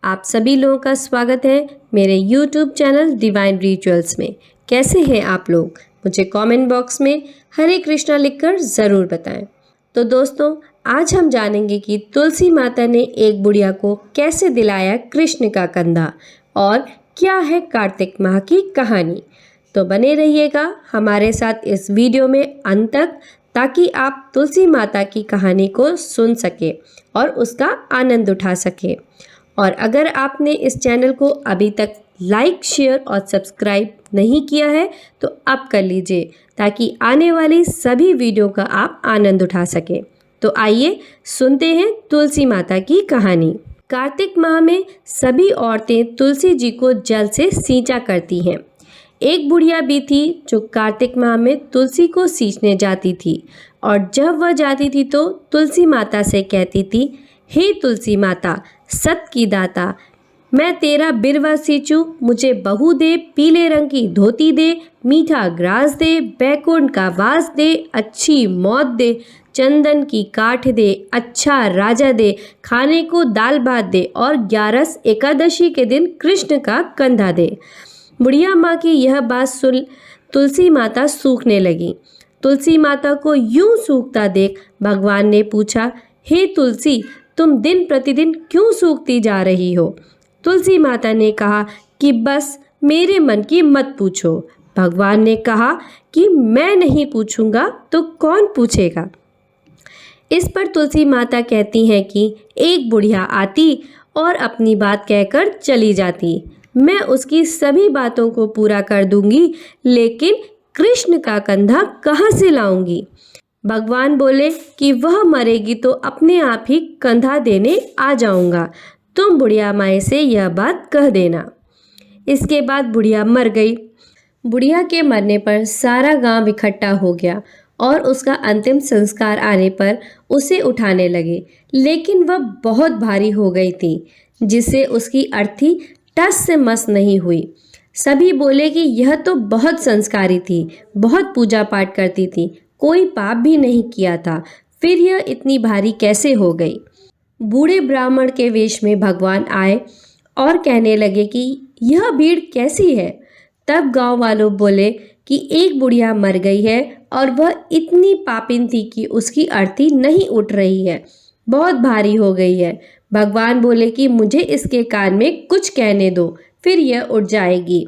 आप सभी लोगों का स्वागत है मेरे YouTube चैनल डिवाइन रिचुअल्स में। कैसे हैं आप लोग? मुझे कमेंट बॉक्स में हरे कृष्णा लिखकर ज़रूर बताएं। तो दोस्तों, आज हम जानेंगे कि तुलसी माता ने एक बुढ़िया को कैसे दिलाया कृष्ण का कंधा और क्या है कार्तिक माह की कहानी। तो बने रहिएगा हमारे साथ इस वीडियो में अंत तक, ताकि आप तुलसी माता की कहानी को सुन सके और उसका आनंद उठा सके। और अगर आपने इस चैनल को अभी तक लाइक, शेयर और सब्सक्राइब नहीं किया है तो अब कर लीजिए, ताकि आने वाली सभी वीडियो का आप आनंद उठा सकें। तो आइए सुनते हैं तुलसी माता की कहानी। कार्तिक माह में सभी औरतें तुलसी जी को जल से सींचा करती हैं। एक बुढ़िया भी थी जो कार्तिक माह में तुलसी को सींचने जाती थी, और जब वह जाती थी तो तुलसी माता से कहती थी, हे तुलसी माता, सत की दाता, मैं तेरा बिरवा सींचूं, मुझे बहू दे, पीले रंग की धोती दे, मीठा ग्रास दे, बैकुंठ का वास दे, अच्छी मौत दे, चंदन की काठ दे, अच्छा राजा दे, खाने को दाल भात दे और 11 एकादशी के दिन कृष्ण का कंधा दे। बुढ़िया माँ की यह बात सुन तुलसी माता सूखने लगी। तुलसी माता को यूं सूखता देख भगवान ने पूछा, हे तुलसी, तुम दिन प्रतिदिन क्यों सूखती जा रही हो? तुलसी माता ने कहा कि बस मेरे मन की मत पूछो। भगवान ने कहा कि मैं नहीं पूछूंगा तो कौन पूछेगा? इस पर तुलसी माता कहती हैं कि एक बुढ़िया आती और अपनी बात कहकर चली जाती। मैं उसकी सभी बातों को पूरा कर दूंगी, लेकिन कृष्ण का कंधा कहाँ से लाऊंगी? भगवान बोले कि वह मरेगी तो अपने आप ही कंधा देने आ जाऊंगा। तुम बुढ़िया माई से यह बात कह देना। इसके बाद बुढ़िया मर गई। बुढ़िया के मरने पर सारा गांव इकट्ठा हो गया और उसका अंतिम संस्कार आने पर उसे उठाने लगे, लेकिन वह बहुत भारी हो गई थी, जिससे उसकी अर्थी टस से मस नहीं हुई। सभी बोले कि यह तो बहुत संस्कारी थी, बहुत पूजा पाठ करती थी, कोई पाप भी नहीं किया था, फिर यह इतनी भारी कैसे हो गई? बूढ़े ब्राह्मण के वेश में भगवान आए और कहने लगे कि यह भीड़ कैसी है? तब गांव वालों बोले कि एक बुढ़िया मर गई है और वह इतनी पापिन थी कि उसकी अर्थी नहीं उठ रही है, बहुत भारी हो गई है। भगवान बोले कि मुझे इसके कान में कुछ कहने दो, फिर यह उठ जाएगी।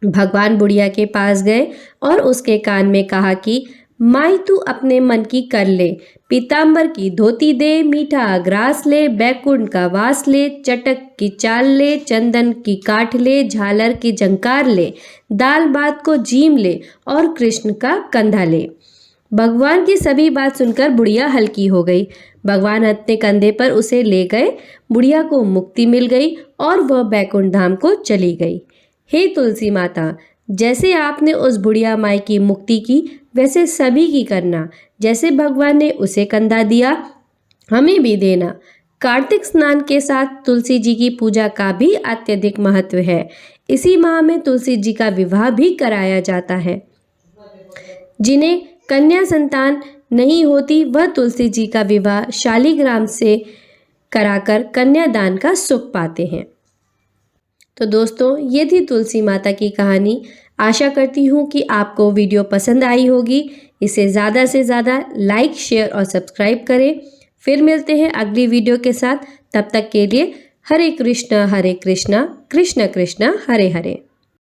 भगवान बुढ़िया के पास गए और उसके कान में कहा कि माई, तू अपने मन की कर ले, पीताम्बर की धोती दे, मीठा ग्रास ले, बैकुंठ का वास ले, चटक की चाल ले, चंदन की काठ ले, झालर की झंकार ले, दाल भात को जीम ले और कृष्ण का कंधा ले। भगवान की सभी बात सुनकर बुढ़िया हल्की हो गई। भगवान अपने कंधे पर उसे ले गए। बुढ़िया को मुक्ति मिल गई और वह बैकुंठ धाम को चली गई। हे तुलसी माता, जैसे आपने उस बुढ़िया माई की मुक्ति की, वैसे सभी की करना। जैसे भगवान ने उसे कंधा दिया, हमें भी देना। कार्तिक स्नान के साथ तुलसी जी की पूजा का भी अत्यधिक महत्व है। इसी माह में तुलसी जी का विवाह भी कराया जाता है। जिन्हें कन्या संतान नहीं होती, वह तुलसी जी का विवाह शालिग्राम से कराकर कन्यादान का सुख पाते हैं। तो दोस्तों, ये थी तुलसी माता की कहानी। आशा करती हूँ कि आपको वीडियो पसंद आई होगी। इसे ज़्यादा से ज़्यादा लाइक, शेयर और सब्सक्राइब करें। फिर मिलते हैं अगली वीडियो के साथ। तब तक के लिए हरे कृष्णा कृष्ण कृष्ण हरे हरे।